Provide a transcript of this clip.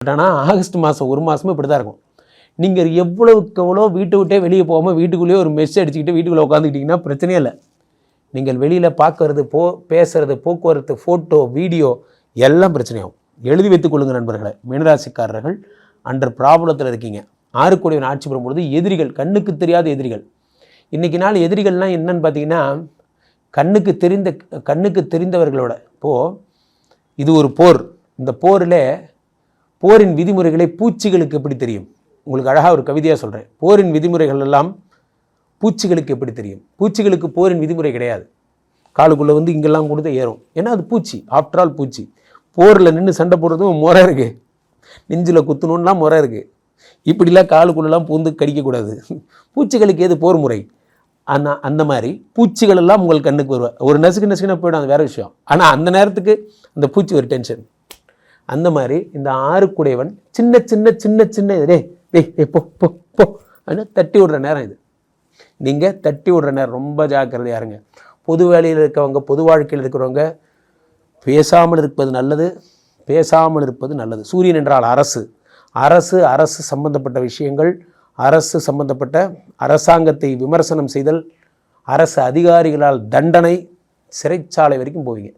ஆனால் ஆகஸ்ட் மாதம் 1 மாதமும் இப்படி தான் இருக்கும். நீங்கள் எவ்வளவுக்கு எவ்வளோ வீட்டை விட்டே வெளியே போகாமல் வீட்டுக்குள்ளேயே ஒரு மெஸ் அடிச்சுக்கிட்டு வீட்டுக்குள்ளே உட்காந்துக்கிட்டிங்கன்னா பிரச்சனையே இல்லை. நீங்கள் வெளியில் பார்க்கறது, பேசுறது, போக்குவரத்து, ஃபோட்டோ, வீடியோ எல்லாம் பிரச்சனையாகும். எழுதி வைத்துக் கொள்ளுங்கள் நண்பர்களை. மீனராசிக்காரர்கள் அண்டர் ப்ராப்ளத்தில் இருக்கீங்க. 6 கூடியவன் ஆட்சி பெறும்பொழுது எதிரிகள், கண்ணுக்கு தெரியாத எதிரிகள். இன்றைக்கி நாள் எதிரிகள்லாம் என்னன்னு பார்த்தீங்கன்னா, கண்ணுக்கு தெரிந்தவர்களோட. இப்போது இது ஒரு போர். இந்த போரின் விதிமுறைகளை பூச்சிகளுக்கு எப்படி தெரியும்? உங்களுக்கு அழகாக ஒரு கவிதையாக சொல்கிறேன். போரின் விதிமுறைகள் எல்லாம் பூச்சிகளுக்கு எப்படி தெரியும்? பூச்சிகளுக்கு போரின் விதிமுறை கிடையாது. காலுக்குள்ளே வந்து இங்கெல்லாம் கொடுத்து ஏறும். ஏன்னா அது பூச்சி, ஆஃப்டர் ஆல் பூச்சி. போரில் நின்று சண்டை போடுறதும் முறை இருக்குது. நெஞ்சில் குத்தணும்லாம் முறை இருக்குது. இப்படிலாம் காலுக்குள்ளெல்லாம் பூந்து கடிக்கக்கூடாது. பூச்சிகளுக்கு ஏது போர் முறை? ஆனால் அந்த மாதிரி பூச்சிகள் எல்லாம் உங்கள் கண்ணுக்கு வருவா. ஒரு நசுக்குன்னா போய்டும், அது வேறு விஷயம். ஆனால் அந்த நேரத்துக்கு அந்த பூச்சி ஒரு டென்ஷன். அந்த மாதிரி இந்த 6 கூடையவன் சின்ன சின்ன சின்ன சின்ன போ போ போ அப்படின்னு தட்டி விடுற நேரம் இது. நீங்கள் தட்டி விடுற நேரம். ரொம்ப ஜாக்கிரதையாக இருங்க. பொது வேலையில் இருக்கவங்க, பொது வாழ்க்கையில் இருக்கிறவங்க பேசாமல் இருப்பது நல்லது. பேசாமல் இருப்பது நல்லது. சூரியன் என்றால் அரசு சம்பந்தப்பட்ட விஷயங்கள், அரசு சம்பந்தப்பட்ட அரசாங்கத்தை விமர்சனம் செய்தல், அரசு அதிகாரிகளால் தண்டனை, சிறைச்சாலை வரைக்கும் போவீங்க.